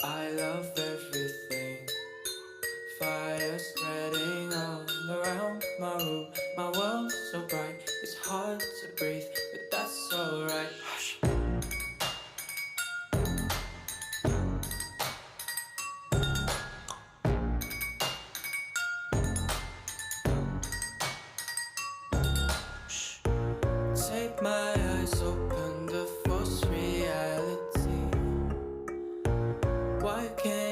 I love everything. Fire spreading all around my room. My world's so bright, it's hard to breathe, but that's alright. Hush. Shh. Take my eyes open to false reality. Why can't